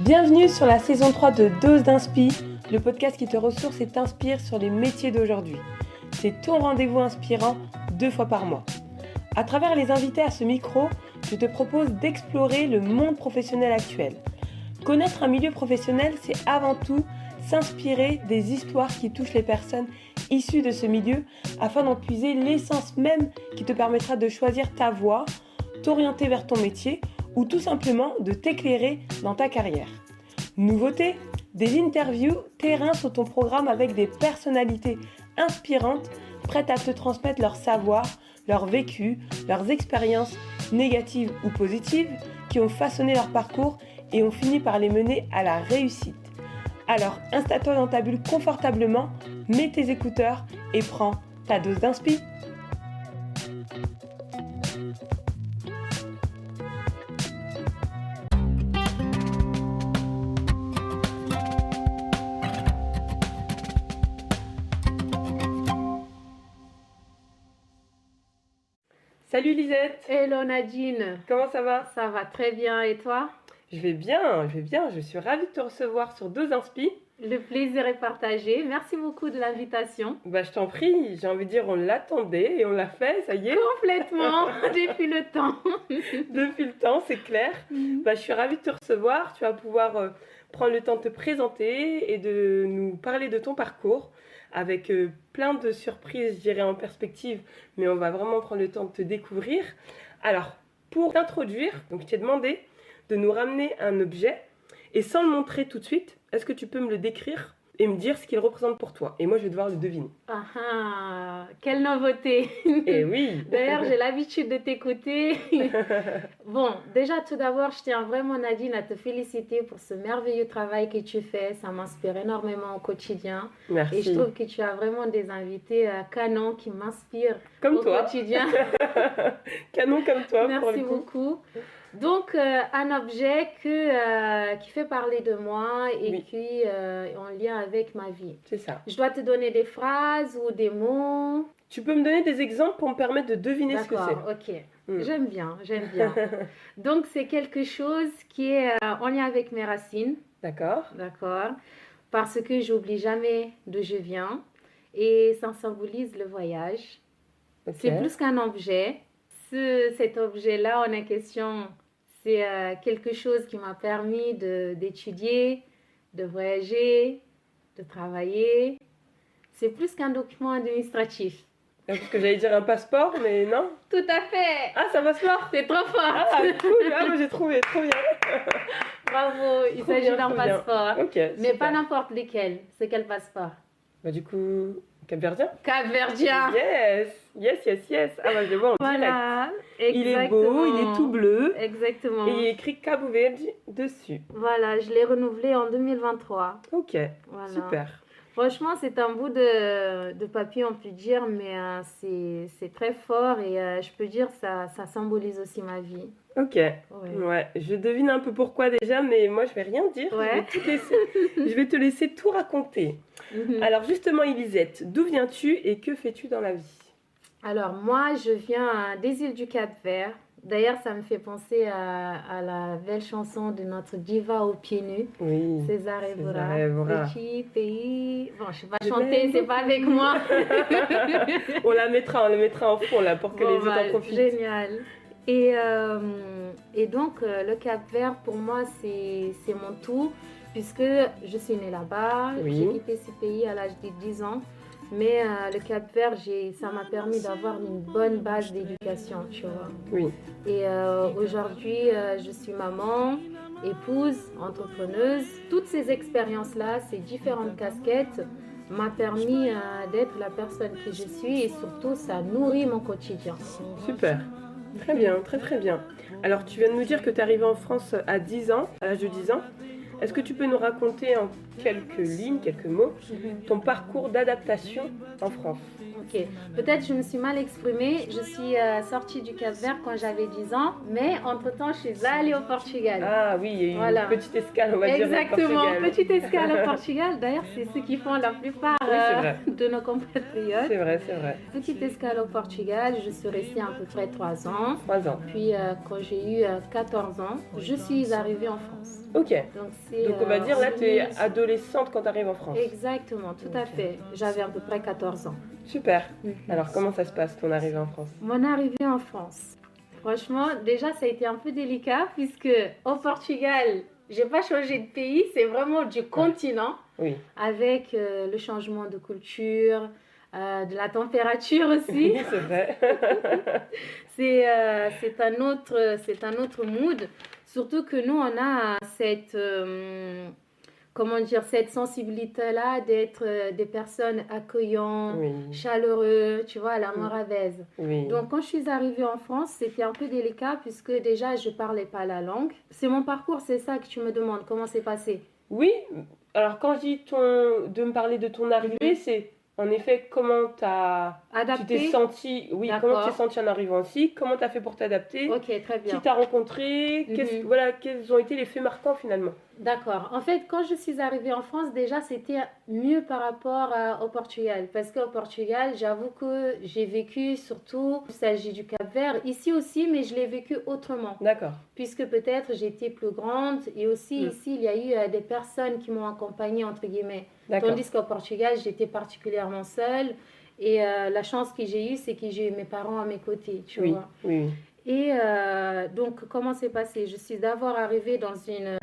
Bienvenue sur la saison 3 de Dose d'Inspi, le podcast qui te ressource et t'inspire sur les métiers d'aujourd'hui. C'est ton rendez-vous inspirant 2 fois par mois. À travers les invités à ce micro, je te propose d'explorer le monde professionnel actuel. Connaître un milieu professionnel, c'est avant tout s'inspirer des histoires qui touchent les personnes issues de ce milieu afin d'en puiser l'essence même qui te permettra de choisir ta voie, t'orienter vers ton métier ou tout simplement de t'éclairer dans ta carrière. Nouveauté, des interviews terrain sur ton programme avec des personnalités inspirantes prêtes à te transmettre leur savoir, leur vécu, leurs expériences négatives ou positives qui ont façonné leur parcours et ont fini par les mener à la réussite. Alors installe-toi dans ta bulle confortablement, mets tes écouteurs et prends ta dose d'inspi. Salut Lisette. Hello Nadine. Comment ça va? Ça va très bien et toi? Je vais bien. Je suis ravie de te recevoir sur Dose Inspi. Le plaisir est partagé. Merci beaucoup de l'invitation. Je t'en prie, j'ai envie de dire on l'attendait et on l'a fait, ça y est. Complètement, depuis le temps. Depuis le temps, c'est clair. Je suis ravie de te recevoir. Tu vas pouvoir prendre le temps de te présenter et de nous parler de ton parcours avec plein de surprises, je dirais, en perspective, mais on va vraiment prendre le temps de te découvrir. Alors, pour t'introduire, donc je t'ai demandé de nous ramener un objet et sans le montrer tout de suite, est-ce que tu peux me le décrire et me dire ce qu'il représente pour toi? Et moi, je vais devoir le deviner. Ah, quelle nouveauté! Eh oui! D'ailleurs, j'ai l'habitude de t'écouter. Bon, déjà, tout d'abord, je tiens vraiment, Nadine, à te féliciter pour ce merveilleux travail que tu fais. Ça m'inspire énormément au quotidien. Merci. Et je trouve que tu as vraiment des invités canons qui m'inspirent comme au toi. quotidien. Canon comme toi. Merci beaucoup. Donc, un objet qui fait parler de moi et oui. qui est en lien avec ma vie. C'est ça. Je dois te donner des phrases ou des mots. Tu peux me donner des exemples pour me permettre de deviner ce que c'est. D'accord, ok. J'aime bien. Donc, c'est quelque chose qui est en lien avec mes racines. D'accord. Parce que j'oublie jamais d'où je viens et ça symbolise le voyage. Okay. C'est plus qu'un objet. Cet objet-là en question, c'est quelque chose qui m'a permis d'étudier, de voyager, de travailler. C'est plus qu'un document administratif. Parce que j'allais dire un passeport, mais non. Tout à fait. Ah, c'est un passeport. C'est trop fort. Ah, cool. Ah, moi j'ai trouvé, trop bien. Bravo, il s'agit d'un passeport. Okay, mais pas n'importe lequel. C'est quel passeport? Du coup, Cap-Verdien. Cap-Verdien. Yes. Ah, je le vois en direct. Exactement. Il est beau, il est tout bleu. Exactement. Et il est écrit Cabo Verde dessus. Voilà, je l'ai renouvelé en 2023. Ok, voilà. Super. Franchement, c'est un bout de papier, on peut dire, mais c'est très fort et je peux dire ça symbolise aussi ma vie. Ok, ouais. Je devine un peu pourquoi déjà, mais moi je vais rien dire, je vais te laisser tout raconter. Alors justement, Elisette, d'où viens-tu et que fais-tu dans la vie? Alors moi, je viens des îles du Cap-Vert. D'ailleurs, ça me fait penser à la belle chanson de notre diva aux pieds nus, César Évora. Petit pays. Bon, je ne sais pas chanter, c'est pas avec moi. on la mettra en fond là pour que les autres en profitent. Génial. Et donc, le Cap-Vert, pour moi, c'est mon tout, puisque je suis née là-bas. J'ai quitté ce pays à l'âge de 10 ans. Mais le Cap-Vert, ça m'a permis d'avoir une bonne base d'éducation, tu vois. Oui. Et aujourd'hui, je suis maman, épouse, entrepreneuse. Toutes ces expériences-là, ces différentes casquettes, m'a permis d'être la personne que je suis et surtout, ça nourrit mon quotidien. Super. Très bien, très bien. Alors, tu viens de nous dire que tu es arrivée en France à 10 ans, à l'âge de 10 ans. Est-ce que tu peux nous raconter en quelques lignes, quelques mots, ton parcours d'adaptation en France? Ok, peut-être je me suis mal exprimée. Je suis sortie du Cap-Vert quand j'avais 10 ans, mais entre-temps, je suis allée au Portugal. Ah oui, il y a eu une petite escale, on va dire, au Exactement, Portugal. petite escale au Portugal. D'ailleurs, c'est ce qui font la plupart Oui, c'est vrai. de nos compatriotes. C'est vrai, c'est vrai. Petite escale au Portugal, je suis restée à peu près 3 ans. 3 ans. Puis quand j'ai eu 14 ans, je suis arrivée en France. Ok. Donc on va dire là, tu es 2000. adolescente quand tu arrives en France. Exactement, tout à fait. J'avais à peu près 14 ans. Super. Alors comment ça se passe ton arrivée en France? Mon arrivée en France. Franchement, déjà, ça a été un peu délicat puisque au Portugal, j'ai pas changé de pays, c'est vraiment du continent Oui. avec le changement de culture, de la température aussi. Oui, c'est vrai. C'est un autre mood. Surtout que nous, on a cette sensibilité-là d'être des personnes accueillantes, Oui. chaleureux, tu vois, à la moravès. Oui. Donc, quand je suis arrivée en France, c'était un peu délicat puisque déjà, je parlais pas la langue. C'est mon parcours, c'est ça que tu me demandes, comment c'est passé? Oui. Alors quand je dis de me parler de ton arrivée, c'est en effet comment tu Adapté? t'es sentie, oui, D'accord. comment tu t'es sentie en arrivant ici, comment tu as fait pour t'adapter, Ok, très bien. qui t'as rencontré, quels ont été les faits marquants finalement. D'accord. En fait, quand je suis arrivée en France, déjà, c'était mieux par rapport au Portugal. Parce qu'au Portugal, j'avoue que j'ai vécu surtout, il s'agit du Cap-Vert, ici aussi, mais je l'ai vécu autrement. D'accord. Puisque peut-être j'étais plus grande et aussi ici, il y a eu des personnes qui m'ont accompagnée, entre guillemets. D'accord. Tandis qu'au Portugal, j'étais particulièrement seule. Et la chance que j'ai eue, c'est que j'ai eu mes parents à mes côtés, tu vois. Oui. Et donc, comment c'est passé? Je suis d'abord arrivée dans une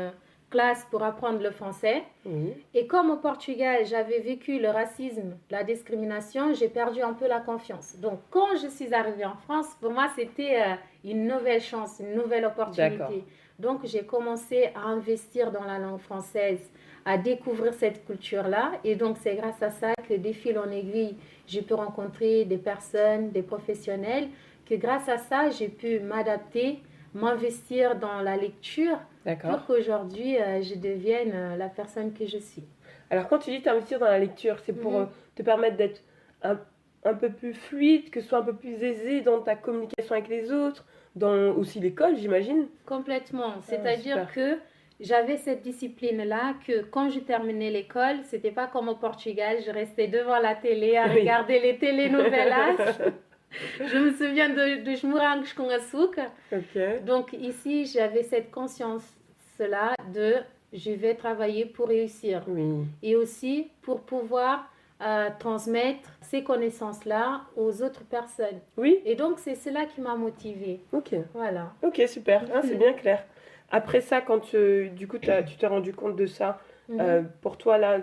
classe pour apprendre le français. Oui. Et comme au Portugal, j'avais vécu le racisme, la discrimination, j'ai perdu un peu la confiance. Donc, quand je suis arrivée en France, pour moi, c'était une nouvelle chance, une nouvelle opportunité. D'accord. Donc, j'ai commencé à investir dans la langue française, à découvrir cette culture-là. Et donc, c'est grâce à ça que, de fil en aiguille, j'ai pu rencontrer des personnes, des professionnels, que grâce à ça, j'ai pu m'adapter, m'investir dans la lecture pour qu'aujourd'hui, je devienne la personne que je suis. Alors, quand tu dis t'investir dans la lecture, c'est pour te permettre d'être un peu plus fluide, que ce soit un peu plus aisé dans ta communication avec les autres, dans aussi l'école, j'imagine? Complètement. C'est-à-dire que j'avais cette discipline-là que quand je terminais l'école, c'était pas comme au Portugal, je restais devant la télé à regarder les télénovelas. Je me souviens de morangos com açúcar. Okay. Donc ici, j'avais cette conscience-là de je vais travailler pour réussir. Oui. Et aussi pour pouvoir transmettre ces connaissances-là aux autres personnes. Oui. Et donc, c'est cela qui m'a motivée. Ok. Voilà. Ok, super. Ah, c'est bien clair. Après ça, quand du coup, tu t'es rendu compte de ça, pour toi, là,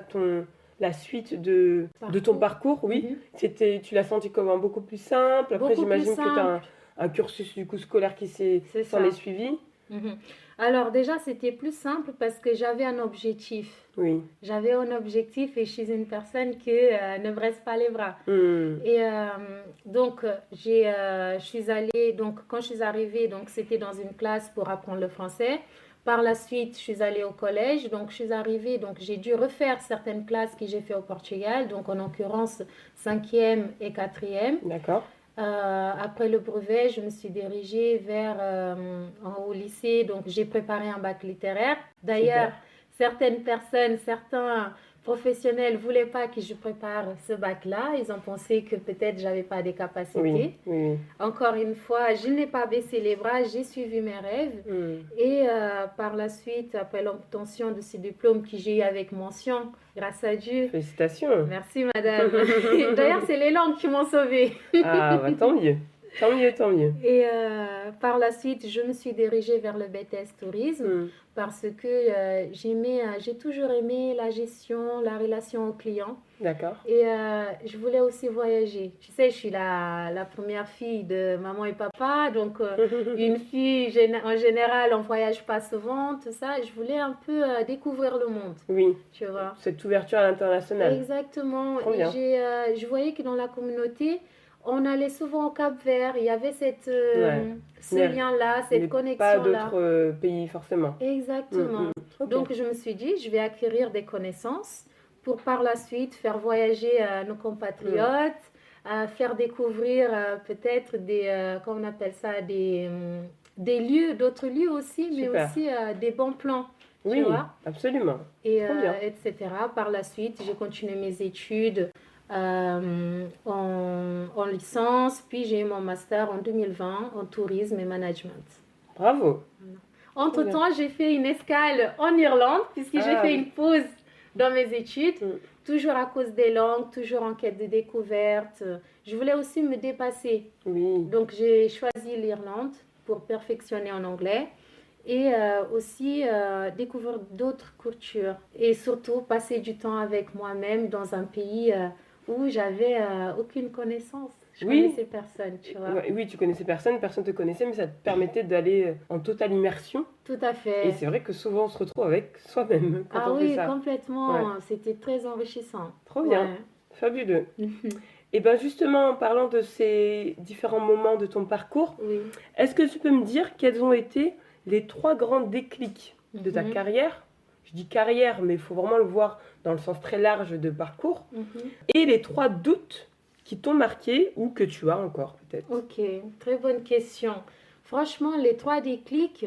la suite de ton parcours, oui, tu l'as senti comment? Beaucoup plus simple. Après, j'imagine que tu as un cursus du coup scolaire qui s'en est suivi. Alors déjà, c'était plus simple parce que j'avais un objectif. Oui. J'avais un objectif et je suis une personne qui ne bresse pas les bras. Et donc, je suis allée, donc quand je suis arrivée, donc c'était dans une classe pour apprendre le français. Par la suite, je suis allée au collège, donc je suis arrivée, donc j'ai dû refaire certaines classes que j'ai fait au Portugal, donc en l'occurrence 5e et 4e. D'accord. Après le brevet, je me suis dirigée au lycée, donc j'ai préparé un bac littéraire. D'ailleurs, certaines personnes, certains professionnels ne voulaient pas que je prépare ce bac-là. Ils ont pensé que peut-être je n'avais pas des capacités. Oui. Encore une fois, je n'ai pas baissé les bras, j'ai suivi mes rêves. Et par la suite, après l'obtention de ce diplôme que j'ai eu avec mention, grâce à Dieu. Félicitations. Merci, madame. D'ailleurs, c'est les langues qui m'ont sauvée. Ah, bah, tant mieux. Tant mieux. Et par la suite, je me suis dirigée vers le BTS Tourisme parce que j'ai toujours aimé la gestion, la relation aux clients. D'accord. Et je voulais aussi voyager. Tu sais, je suis la première fille de maman et papa. Donc, une fille, en général, on ne voyage pas souvent, tout ça. Je voulais un peu découvrir le monde. Oui. Tu vois. Cette ouverture à l'international. Exactement. Trop bien. Et je voyais que dans la communauté, on allait souvent au Cap-Vert. Il y avait ce lien-là, cette connexion-là. Pas d'autres pays, forcément. Exactement. Okay. Donc, je me suis dit, je vais acquérir des connaissances pour par la suite faire voyager nos compatriotes, faire découvrir peut-être comment on appelle ça, des lieux, d'autres lieux aussi, mais Super. aussi des bons plans, tu Oui, vois. absolument. Et, Trop bien. etc. Par la suite, j'ai continué mes études en licence, puis j'ai eu mon master en 2020 en tourisme et management. Bravo. Trop bien. Entre-temps, j'ai fait une escale en Irlande, puisque j'ai Ah fait oui. une pause dans mes études, Mm. toujours à cause des langues, toujours en quête de découverte. Je voulais aussi me dépasser. Oui. Donc, j'ai choisi l'Irlande pour perfectionner en anglais et aussi découvrir d'autres cultures et surtout passer du temps avec moi-même dans un pays où j'avais aucune connaissance. Je Oui. connaissais personne, tu vois. Ouais, oui, tu connaissais personne te connaissait, mais ça te permettait d'aller en totale immersion. Tout à fait. Et c'est vrai que souvent on se retrouve avec soi-même quand Ah on fait oui, ça. complètement. Ouais. C'était très enrichissant. Trop bien, Ouais. fabuleux. Et bien justement, en parlant de ces différents moments de ton parcours, Oui. est-ce que tu peux me dire quels ont été les 3 grands déclics de ta carrière? Je dis carrière, mais il faut vraiment le voir dans le sens très large de parcours. Et les 3 doutes qui t'ont marqué ou que tu as encore peut-être. Ok, très bonne question. Franchement, les 3 déclics,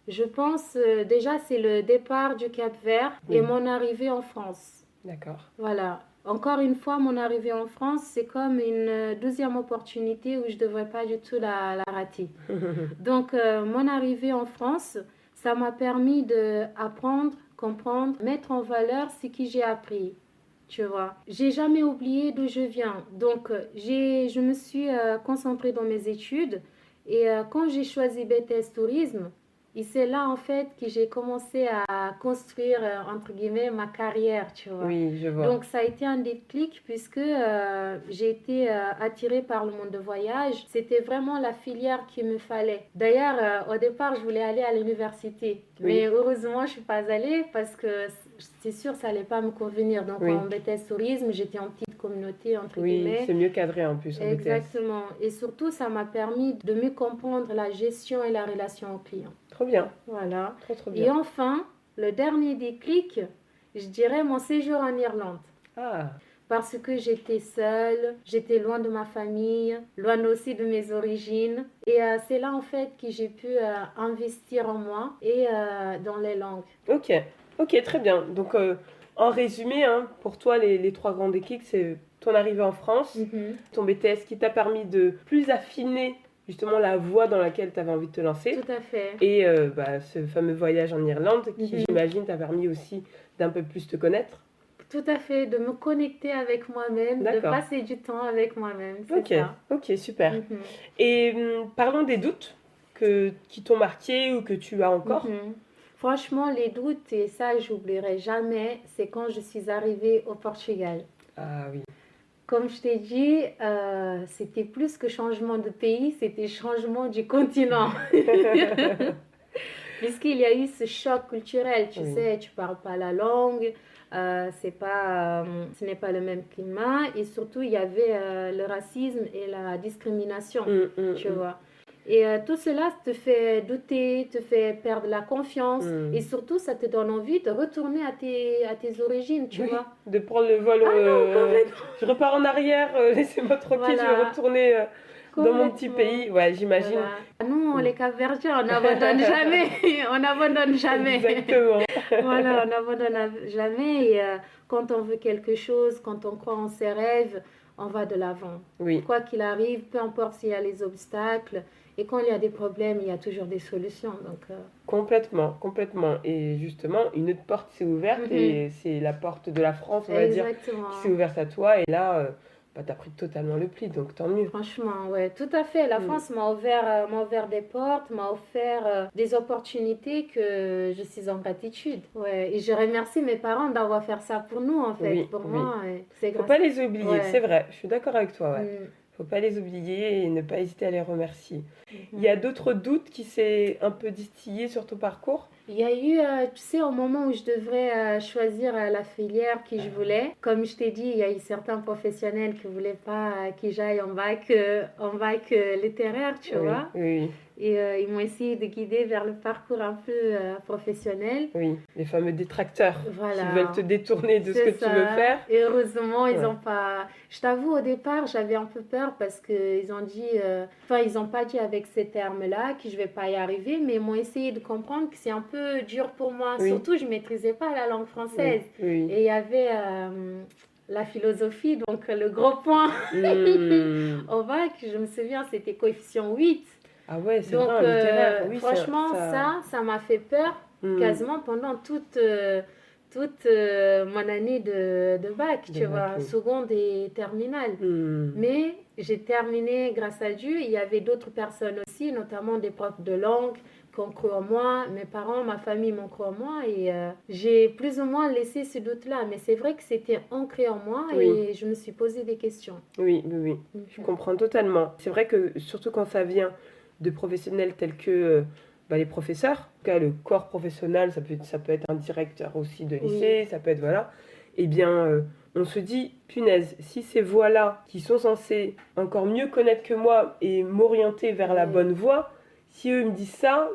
je pense déjà c'est le départ du Cap-Vert Oui. et mon arrivée en France. D'accord. Voilà. Encore une fois, mon arrivée en France, c'est comme une deuxième opportunité où je ne devrais pas du tout la rater. Donc, mon arrivée en France, ça m'a permis d'apprendre, comprendre, mettre en valeur ce que j'ai appris. Tu vois, j'ai jamais oublié d'où je viens. Donc, je me suis concentrée dans mes études. Et quand j'ai choisi BTS Tourisme, et c'est là en fait que j'ai commencé à construire, entre guillemets, ma carrière, tu vois. Oui, je vois. Donc, ça a été un déclic puisque j'ai été attirée par le monde de voyage. C'était vraiment la filière qu'il me fallait. D'ailleurs, au départ, je voulais aller à l'université. Oui. Mais heureusement, je ne suis pas allée parce que c'est sûr, ça n'allait pas me convenir. Donc, Oui. en BTS Tourisme, j'étais en petite communauté, entre Oui, guillemets. c'est mieux cadré en plus en BTS. Exactement. Et surtout, ça m'a permis de mieux comprendre la gestion et la relation au client. Trop bien. Voilà. Trop Et bien. enfin, le dernier déclic, je dirais mon séjour en Irlande. Ah, Parce que j'étais seule, j'étais loin de ma famille, loin aussi de mes origines. Et c'est là en fait que j'ai pu investir en moi et dans les langues. ok, très bien. Donc, en résumé, hein, pour toi, les 3 grands déclics, c'est ton arrivée en France, ton BTS qui t'a permis de plus affiner justement la voie dans laquelle tu avais envie de te lancer. Tout à fait. Et ce fameux voyage en Irlande qui, j'imagine, t'a permis aussi d'un peu plus te connaître. Tout à fait, de me connecter avec moi-même, de D'accord. passer du temps avec moi-même, c'est Ok, ça. ok, super. Et parlons des doutes qui t'ont marqué ou que tu as encore. Franchement, les doutes, et ça, j'oublierai jamais, c'est quand je suis arrivée au Portugal. Ah oui. Comme je t'ai dit, c'était plus que changement de pays, c'était changement du continent. Puisqu'il y a eu ce choc culturel, tu sais, tu parles pas la langue, ce n'est pas le même climat, et surtout il y avait le racisme et la discrimination, tu vois. Et tout cela te fait douter, te fait perdre la confiance, et surtout ça te donne envie de retourner à tes origines, tu vois. De prendre le vol. Je repars en arrière, laissez-moi tranquille, je vais retourner dans mon petit pays. Ouais, j'imagine. Voilà. Nous, les Cap-Verdiens, on n'abandonne jamais. On n'abandonne jamais. Exactement. Voilà, on n'abandonne jamais. Et quand on veut quelque chose, quand on croit en ses rêves, on va de l'avant. Oui. Quoi qu'il arrive, peu importe s'il y a les obstacles. Et quand il y a des problèmes, il y a toujours des solutions. Donc, complètement. Et justement, une autre porte s'est ouverte et c'est la porte de la France, on va dire, qui s'est ouverte à toi. Et là, tu as pris totalement le pli, donc tant mieux. Franchement, ouais, tout à fait. La France m'a ouvert des portes, m'a offert des opportunités que je suis en gratitude. Ouais, et je remercie mes parents d'avoir fait ça pour nous, en fait. Pour moi, c'est grâce. Faut pas les oublier, c'est vrai. Je suis d'accord avec toi, ouais. Faut pas les oublier et ne pas hésiter à les remercier. Il y a d'autres doutes qui s'est un peu distillés sur ton parcours? Il y a eu, tu sais, au moment où je devrais choisir la filière que je voulais, comme je t'ai dit, il y a eu certains professionnels qui ne voulaient pas que j'aille en bac littéraire, tu vois. Oui. Et ils m'ont essayé de guider vers le parcours un peu professionnel. Oui, les fameux détracteurs Voilà. qui veulent te détourner de ce que tu veux faire. Et heureusement, ils Ouais. n'ont pas... Je t'avoue, au départ, j'avais un peu peur parce qu'ils ont dit... ils n'ont pas dit avec ces termes-là que je ne vais pas y arriver, mais ils m'ont essayé de comprendre que c'est un peu dur pour moi. Oui. Surtout, je ne maîtrisais pas la langue française. Oui, oui. Et il y avait la philosophie, donc le gros point. Au bac, je me souviens, c'était coefficient 8. Ah ouais, c'est Donc, vrai, en littéraire. Oui, franchement, ça m'a fait peur quasiment pendant toute mon année de bac, tu vois, seconde et terminale. Mais j'ai terminé grâce à Dieu. Il y avait d'autres personnes aussi, notamment des profs de langue qui ont cru en moi. Mes parents, ma famille m'ont cru en moi et j'ai plus ou moins laissé ce doute-là. Mais c'est vrai que c'était ancré en moi et je me suis posé des questions. Oui. Je comprends totalement. C'est vrai que surtout quand ça vient de professionnels tels que les professeurs, en tout cas le corps professionnel, ça peut être un directeur aussi de lycée, ça peut être eh bien on se dit, punaise, si ces voies-là qui sont censées encore mieux connaître que moi et m'orienter vers la bonne voie, si eux me disent ça,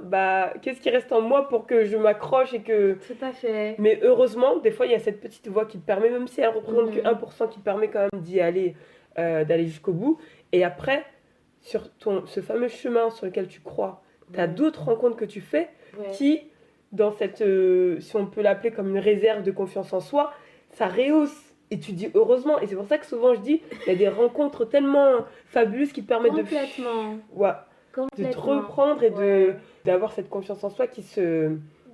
qu'est-ce qui reste en moi pour que je m'accroche et que... Tout à fait. Mais heureusement, des fois, il y a cette petite voie qui te permet, même si elle représente que 1%, qui te permet quand même d'y aller, d'aller jusqu'au bout. Et après, sur ce fameux chemin sur lequel tu crois, tu as d'autres rencontres que tu fais qui, dans cette, si on peut l'appeler comme une réserve de confiance en soi, ça rehausse. Et tu dis heureusement. Et c'est pour ça que souvent je dis, il y a des rencontres tellement fabuleuses qui te permettent de te reprendre et d'avoir cette confiance en soi qui se...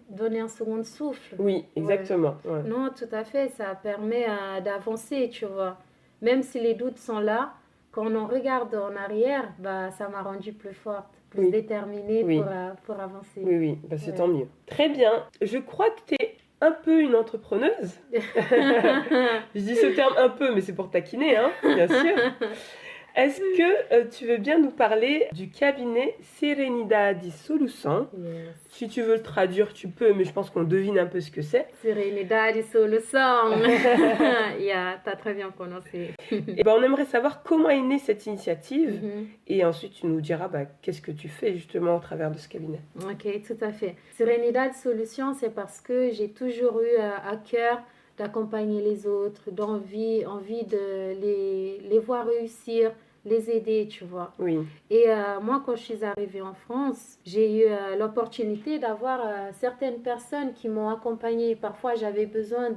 Donner un second souffle. Oui, exactement. Ouais. Non, tout à fait. Ça permet d'avancer, tu vois. Même si les doutes sont là, quand on regarde en arrière, ça m'a rendue plus forte, plus déterminée pour avancer. Oui, c'est tant mieux. Très bien. Je crois que tu es un peu une entrepreneuse. Je dis ce terme un peu, mais c'est pour taquiner, hein, bien sûr. Est-ce que tu veux bien nous parler du cabinet Serenidade Solução? Si tu veux le traduire, tu peux, mais je pense qu'on devine un peu ce que c'est. Serenidade Solução. T'as très bien prononcé. Et on aimerait savoir comment est née cette initiative. Et ensuite, tu nous diras qu'est-ce que tu fais justement au travers de ce cabinet. Ok, tout à fait. Serenidade Solução, c'est parce que j'ai toujours eu à cœur d'accompagner les autres, envie de les voir réussir, les aider, tu vois. Oui. Et moi, quand je suis arrivée en France, j'ai eu l'opportunité d'avoir certaines personnes qui m'ont accompagnée. Parfois, j'avais besoin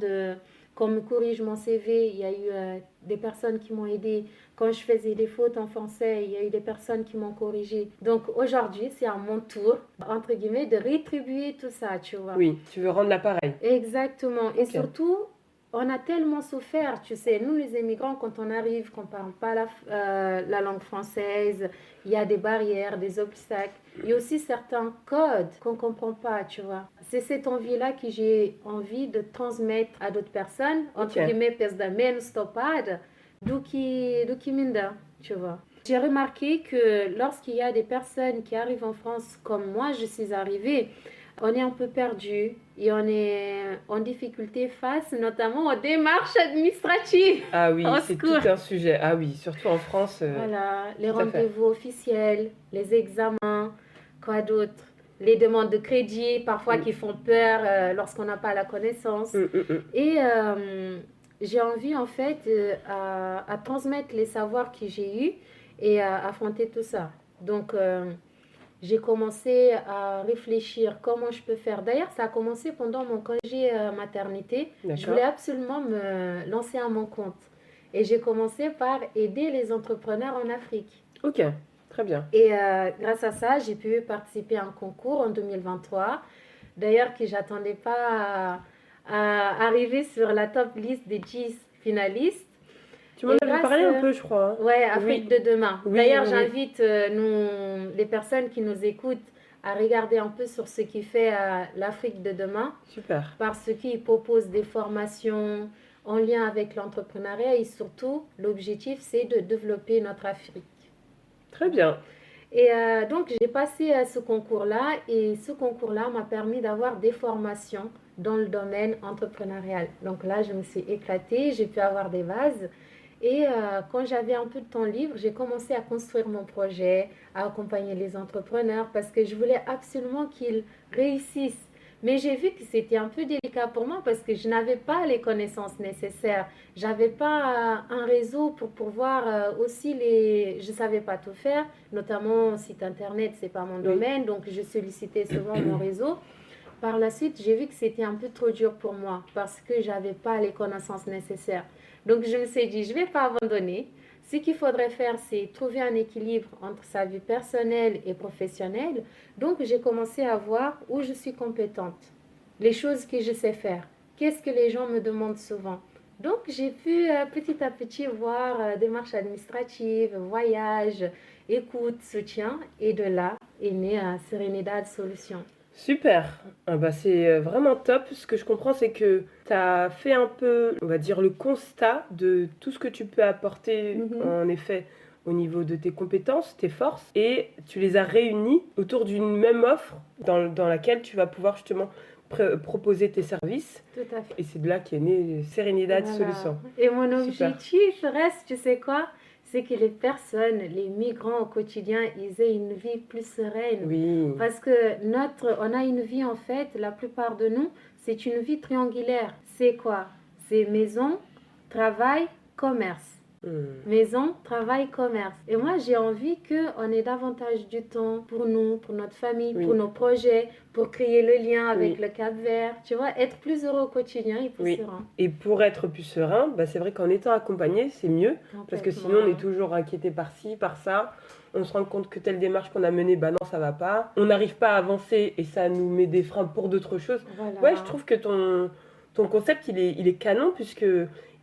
qu'on me corrige mon CV. Il y a eu des personnes qui m'ont aidée. Quand je faisais des fautes en français, il y a eu des personnes qui m'ont corrigée. Donc aujourd'hui, c'est à mon tour, entre guillemets, de rétribuer tout ça, tu vois. Oui, tu veux rendre l'appareil. Exactement. Et surtout, on a tellement souffert, tu sais, nous les immigrants, quand on arrive, qu'on ne parle pas la langue française, il y a des barrières, des obstacles. Il y a aussi certains codes qu'on ne comprend pas, tu vois. C'est cette envie-là que j'ai envie de transmettre à d'autres personnes, entre guillemets, da menos topado do que minda, tu vois. J'ai remarqué que lorsqu'il y a des personnes qui arrivent en France, comme moi, je suis arrivée, on est un peu perdu et on est en difficulté face notamment aux démarches administratives. Ah oui, c'est tout un sujet. Ah oui, surtout en France. Voilà, les rendez-vous officiels, les examens, quoi d'autre? Les demandes de crédit, parfois qui font peur lorsqu'on n'a pas la connaissance. Et j'ai envie en fait à transmettre les savoirs que j'ai eus et à affronter tout ça. Donc... j'ai commencé à réfléchir comment je peux faire. D'ailleurs, ça a commencé pendant mon congé maternité. Je voulais absolument me lancer à mon compte. Et j'ai commencé par aider les entrepreneurs en Afrique. Ok, très bien. Et grâce à ça, j'ai pu participer à un concours en 2023. D'ailleurs, que je n'attendais pas à arriver sur la top liste des 10 finalistes. Tu m'en avais parlé un peu, je crois. Oui, Afrique de demain. D'ailleurs, j'invite les personnes qui nous écoutent à regarder un peu sur ce qui fait l'Afrique de demain. Super. Parce qu'ils proposent des formations en lien avec l'entrepreneuriat et surtout, l'objectif, c'est de développer notre Afrique. Très bien. Et donc, j'ai passé à ce concours-là et ce concours-là m'a permis d'avoir des formations dans le domaine entrepreneurial. Donc là, je me suis éclatée, j'ai pu avoir des bases. Et quand j'avais un peu de temps libre, j'ai commencé à construire mon projet, à accompagner les entrepreneurs parce que je voulais absolument qu'ils réussissent. Mais j'ai vu que c'était un peu délicat pour moi parce que je n'avais pas les connaissances nécessaires. J'avais pas un réseau pour pouvoir aussi les... Je savais pas tout faire, notamment site internet, c'est pas mon domaine, donc je sollicitais souvent mon réseau. Par la suite, j'ai vu que c'était un peu trop dur pour moi parce que j'avais pas les connaissances nécessaires. Donc, je me suis dit, je vais pas abandonner. Ce qu'il faudrait faire, c'est trouver un équilibre entre sa vie personnelle et professionnelle. Donc, j'ai commencé à voir où je suis compétente, les choses que je sais faire, qu'est-ce que les gens me demandent souvent. Donc, j'ai pu petit à petit voir démarches administratives, voyages, écoute, soutien. Et de là est née Serenidad Solutions. Super. Ah bah c'est vraiment top. Ce que je comprends, c'est que tu as fait un peu, on va dire, le constat de tout ce que tu peux apporter, en effet, au niveau de tes compétences, tes forces, et tu les as réunies autour d'une même offre dans laquelle tu vas pouvoir justement proposer tes services. Tout à fait. Et c'est de là qu'est né Serenidad Solutions. Et mon objectif reste, tu sais quoi? C'est que les personnes, les migrants au quotidien, ils aient une vie plus sereine. Oui. Parce que on a une vie en fait, la plupart de nous, c'est une vie triangulaire. C'est quoi? C'est maison, travail, commerce. Maison, travail, commerce. Et moi, j'ai envie qu'on ait davantage du temps pour nous, pour notre famille, pour nos projets, pour créer le lien avec le Cap-Vert. Tu vois, être plus heureux au quotidien et plus serein. Et pour être plus serein, bah, c'est vrai qu'en étant accompagné, c'est mieux. Parce que sinon, on est toujours inquiété par ci, par ça. On se rend compte que telle démarche qu'on a menée, bah non, ça va pas. On n'arrive pas à avancer et ça nous met des freins pour d'autres choses. Voilà. Ouais, je trouve que ton concept, il est canon puisque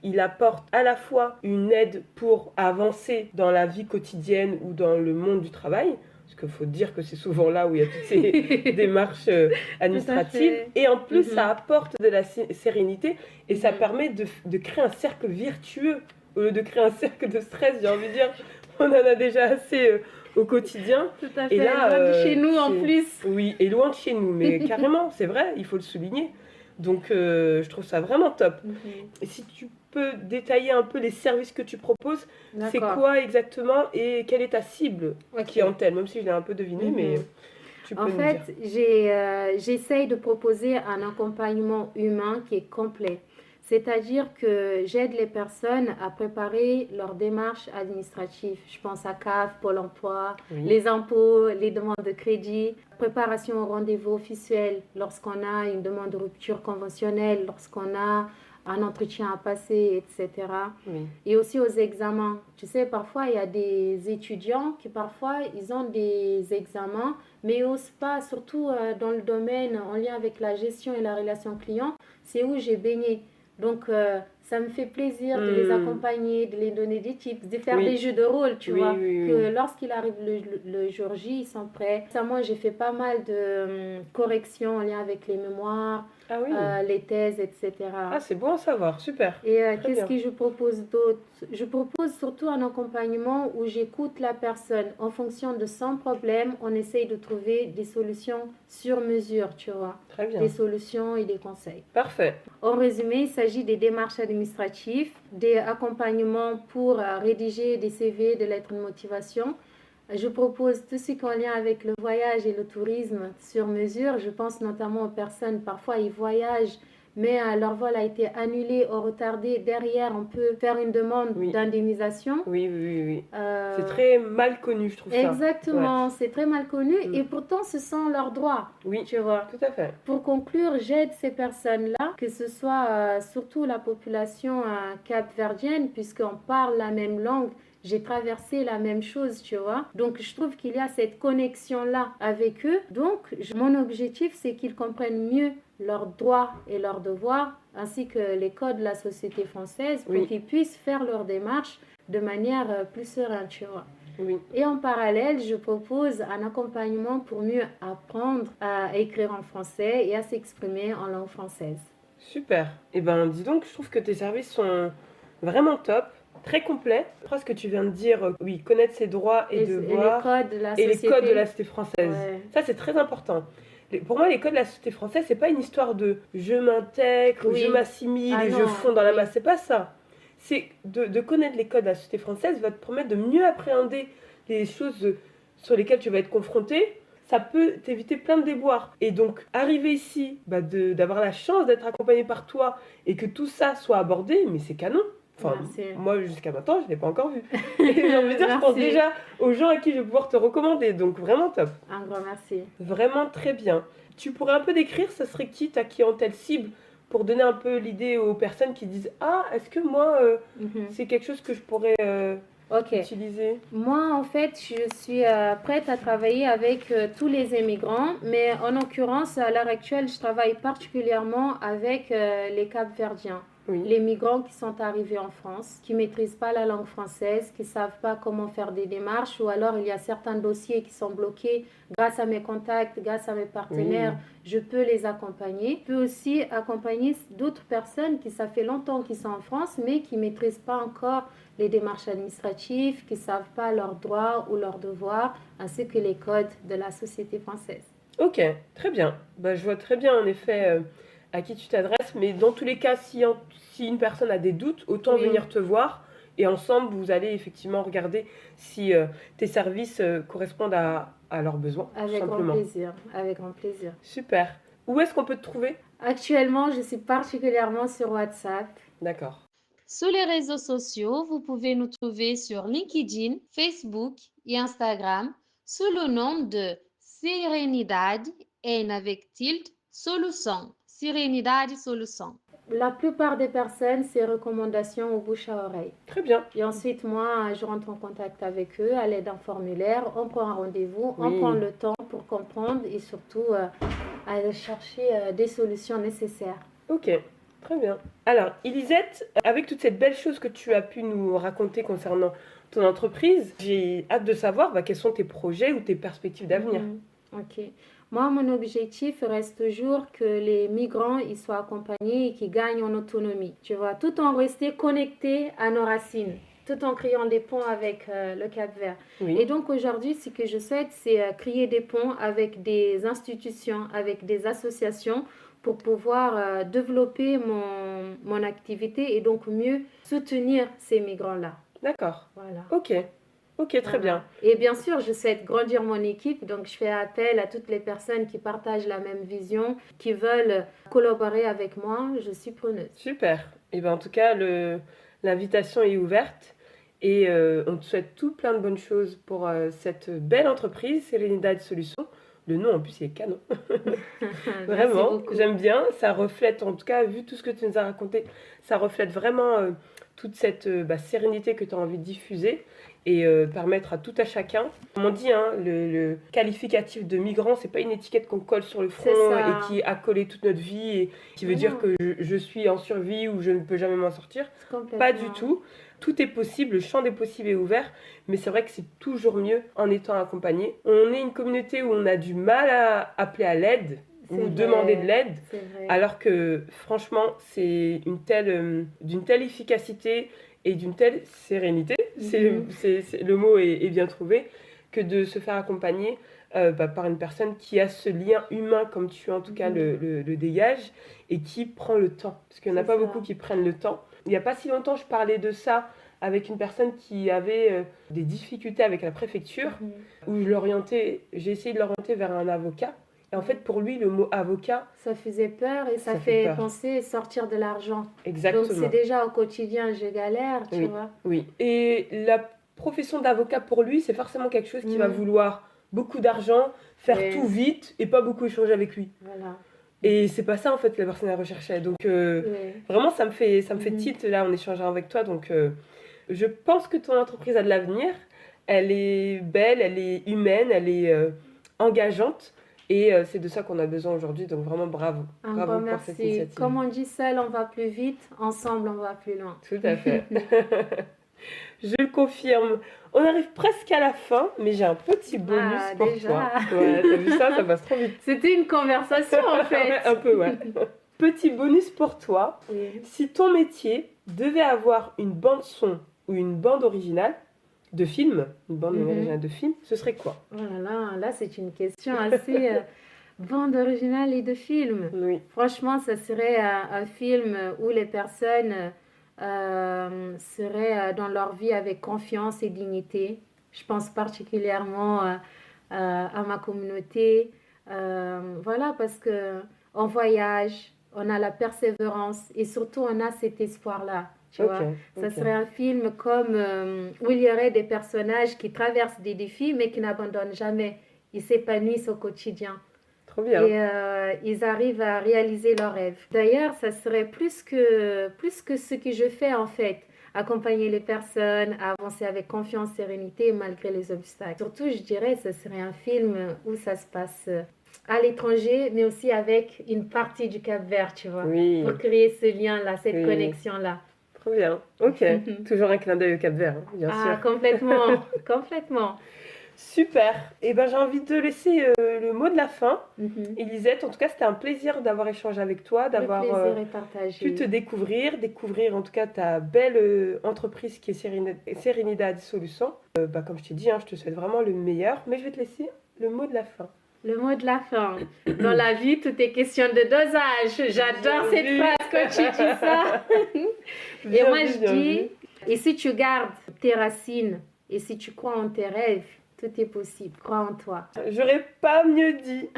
il apporte à la fois une aide pour avancer dans la vie quotidienne ou dans le monde du travail, parce qu'il faut dire que c'est souvent là où il y a toutes ces démarches administratives, et en plus ça apporte de la sérénité et ça permet de créer un cercle vertueux au lieu de créer un cercle de stress, j'ai envie de dire. On en a déjà assez au quotidien. Tout à fait, et là, loin de chez nous en plus. Oui, et loin de chez nous, mais carrément, c'est vrai, il faut le souligner. Donc, je trouve ça vraiment top. Et si tu peux détailler un peu les services que tu proposes, c'est quoi exactement et quelle est ta cible clientèle, même si je l'ai un peu deviné, mais tu peux en nous fait, dire. j'essaye de proposer un accompagnement humain qui est complet. C'est-à-dire que j'aide les personnes à préparer leurs démarches administratives. Je pense à CAF, Pôle emploi, les impôts, les demandes de crédit, préparation au rendez-vous officiel lorsqu'on a une demande de rupture conventionnelle, lorsqu'on a un entretien à passer, etc. Et aussi aux examens. Tu sais, parfois, il y a des étudiants qui, parfois, ils ont des examens, mais n'osent pas, surtout dans le domaine en lien avec la gestion et la relation client, c'est où j'ai baigné. Donc, ça me fait plaisir de les accompagner, de les donner des tips, de faire des jeux de rôle, tu vois. Que lorsqu'il arrive le jour J, ils sont prêts. Moi, j'ai fait pas mal de corrections en lien avec les mémoires, les thèses, etc. Ah, c'est bon à savoir, super. Et qu'est-ce que je propose d'autre? Je propose surtout un accompagnement où j'écoute la personne. En fonction de son problème, on essaye de trouver des solutions sur mesure, tu vois. Très bien. Des solutions et des conseils. Parfait. En résumé, il s'agit des démarches administratives, des accompagnements pour rédiger des CV, des lettres de motivation. Je propose tout ce qui est en lien avec le voyage et le tourisme sur mesure. Je pense notamment aux personnes, parfois ils voyagent, mais leur vol a été annulé ou retardé. Derrière, on peut faire une demande d'indemnisation. Oui. C'est très mal connu, je trouve ça. Exactement, c'est très mal connu et pourtant ce sont leurs droits. Tu vois. Tout à fait. Pour conclure, j'aide ces personnes-là, que ce soit surtout la population capverdienne, puisqu'on parle la même langue. J'ai traversé la même chose, tu vois. Donc, je trouve qu'il y a cette connexion-là avec eux. Donc, mon objectif, c'est qu'ils comprennent mieux leurs droits et leurs devoirs, ainsi que les codes de la société française, pour qu'ils puissent faire leur démarche de manière plus sereine, tu vois. Et en parallèle, je propose un accompagnement pour mieux apprendre à écrire en français et à s'exprimer en langue française. Super. Eh ben, dis donc, je trouve que tes services sont vraiment top. Très complet. Après ce que tu viens de dire, connaître ses droits et devoirs et les codes de la société française. Ça, c'est très important. Pour moi, les codes de la société française, c'est pas une histoire de je m'intègre, je m'assimile et je fonds dans la masse. C'est pas ça. c'est de connaître les codes de la société française va te permettre de mieux appréhender les choses sur lesquelles tu vas être confronté. Ça peut t'éviter plein de déboires. Et donc, arriver ici, d'avoir la chance d'être accompagné par toi et que tout ça soit abordé, mais c'est canon. Enfin, moi, jusqu'à maintenant, je ne l'ai pas encore vu. Et j'ai envie de dire, je pense déjà aux gens à qui je vais pouvoir te recommander. Donc, vraiment top. Un grand merci. Vraiment très bien. Tu pourrais un peu décrire, ça serait qui ta clientèle cible pour donner un peu l'idée aux personnes qui disent « Ah, est-ce que moi, c'est quelque chose que je pourrais utiliser ?» Moi, en fait, je suis prête à travailler avec tous les immigrants, mais en l'occurrence, à l'heure actuelle, je travaille particulièrement avec les Cap-Verdiens. Oui. Les migrants qui sont arrivés en France, qui ne maîtrisent pas la langue française, qui ne savent pas comment faire des démarches, ou alors il y a certains dossiers qui sont bloqués. Grâce à mes contacts, grâce à mes partenaires, je peux les accompagner. Je peux aussi accompagner d'autres personnes qui, ça fait longtemps qu'ils sont en France, mais qui ne maîtrisent pas encore les démarches administratives, qui ne savent pas leurs droits ou leurs devoirs, ainsi que les codes de la société française. Ok, très bien. Je vois très bien en effet à qui tu t'adresses, mais dans tous les cas, si une personne a des doutes, autant venir te voir et ensemble, vous allez effectivement regarder si tes services correspondent à leurs besoins. Avec grand plaisir, avec grand plaisir. Super. Où est-ce qu'on peut te trouver? Actuellement, je suis particulièrement sur WhatsApp. D'accord. Sur les réseaux sociaux, vous pouvez nous trouver sur LinkedIn, Facebook et Instagram sous le nom de Serenidade N avec tilde Solução. Serenidade Solução. La plupart des personnes, c'est recommandations au bouche à oreille. Très bien. Et ensuite, moi, je rentre en contact avec eux à l'aide d'un formulaire. On prend un rendez-vous, on prend le temps pour comprendre et surtout aller chercher des solutions nécessaires. Ok, très bien. Alors, Elisette, avec toutes ces belles choses que tu as pu nous raconter concernant ton entreprise, j'ai hâte de savoir quels sont tes projets ou tes perspectives d'avenir. Ok. Moi, mon objectif reste toujours que les migrants ils soient accompagnés et qu'ils gagnent en autonomie, tu vois, tout en restant connectés à nos racines, tout en créant des ponts avec le Cap-Vert. Oui. Et donc aujourd'hui, ce que je souhaite, c'est créer des ponts avec des institutions, avec des associations pour pouvoir développer mon activité et donc mieux soutenir ces migrants-là. D'accord. Voilà. Ok, très bien. Et bien sûr, je souhaite grandir mon équipe, donc je fais appel à toutes les personnes qui partagent la même vision, qui veulent collaborer avec moi, je suis preneuse. Super. Et en tout cas, l'invitation est ouverte et on te souhaite tout plein de bonnes choses pour cette belle entreprise, Serenidade Solutions. Le nom, en plus, il est canon. Vraiment, j'aime bien. Ça reflète, en tout cas, vu tout ce que tu nous as raconté, ça reflète vraiment toute cette sérénité que tu as envie de diffuser et permettre à tout à chacun. Comme on dit, le qualificatif de migrant, c'est pas une étiquette qu'on colle sur le front et qui a collé toute notre vie et qui veut dire que je suis en survie ou je ne peux jamais m'en sortir. Pas du tout. Tout est possible, le champ des possibles est ouvert, mais c'est vrai que c'est toujours mieux en étant accompagné. On est une communauté où on a du mal à appeler à l'aide ou demander de l'aide, alors que franchement, c'est d'une telle efficacité et d'une telle sérénité, le mot est bien trouvé, que de se faire accompagner par une personne qui a ce lien humain, comme tu en tout cas le dégages, et qui prend le temps. Parce qu'il n'y en a pas beaucoup qui prennent le temps. Il n'y a pas si longtemps, je parlais de ça avec une personne qui avait des difficultés avec la préfecture, où j'ai essayé de l'orienter vers un avocat. Et en fait, pour lui, le mot avocat... Ça faisait peur et ça fait penser sortir de l'argent. Exactement. Donc, c'est déjà au quotidien, je galère, tu vois. Oui. Et la profession d'avocat, pour lui, c'est forcément quelque chose qui va vouloir beaucoup d'argent, faire tout vite et pas beaucoup échanger avec lui. Voilà. Et c'est pas ça, en fait, que la personne elle recherchait. Donc, vraiment, ça me fait tilt, là, en échangeant avec toi. Donc, je pense que ton entreprise a de l'avenir. Elle est belle, elle est humaine, elle est engageante. Et c'est de ça qu'on a besoin aujourd'hui. Donc, vraiment, bravo. Bravo pour cette initiative. Comme on dit, seul, on va plus vite. Ensemble, on va plus loin. Tout à fait. Je le confirme. On arrive presque à la fin, mais j'ai un petit bonus pour toi. Ouais, t'as vu ça passe trop vite. C'était une conversation en fait. Un peu, ouais. Petit bonus pour toi. Si ton métier devait avoir une bande son ou une bande originale de film, une bande originale de film, ce serait quoi? Oh là, c'est une question assez bande originale et de film. Oui. Franchement, ça serait un film où les personnes seraient dans leur vie avec confiance et dignité. Je pense particulièrement à ma communauté. Voilà, parce qu'on voyage, on a la persévérance et surtout on a cet espoir-là. Tu vois, ça serait un film comme où il y aurait des personnages qui traversent des défis mais qui n'abandonnent jamais. Ils s'épanouissent au quotidien. Trop bien. Et ils arrivent à réaliser leurs rêves. D'ailleurs, ça serait plus que ce que je fais en fait. Accompagner les personnes à avancer avec confiance, sérénité malgré les obstacles. Surtout, je dirais, ce serait un film où ça se passe à l'étranger, mais aussi avec une partie du Cap-Vert, tu vois, pour créer ce lien-là, cette connexion-là. Trop bien. Ok. Toujours un clin d'œil au Cap-Vert, hein, bien sûr. Complètement, complètement. Super. Et ben j'ai envie de te laisser le mot de la fin. Elisette, en tout cas, c'était un plaisir d'avoir échangé avec toi, d'avoir pu te découvrir en tout cas ta belle entreprise qui est Serenidad Solutions. Comme je t'ai dit, je te souhaite vraiment le meilleur, mais je vais te laisser le mot de la fin. Le mot de la fin. Dans la vie, tout est question de dosage. J'adore cette phrase quand tu dis ça. Et moi, je dis, et si tu gardes tes racines et si tu crois en tes rêves, tout est possible. Crois en toi. J'aurais pas mieux dit.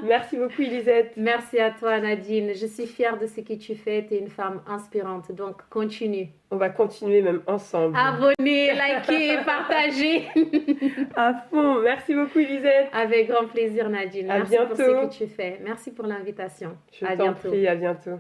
Merci beaucoup, Elisette. Merci à toi, Nadine. Je suis fière de ce que tu fais. Tu es une femme inspirante. Donc, continue. On va continuer même ensemble. Abonnez, likez, partagez. À fond. Merci beaucoup, Elisette. Avec grand plaisir, Nadine. Merci pour ce que tu fais. Merci pour l'invitation. Je t'en prie, à bientôt.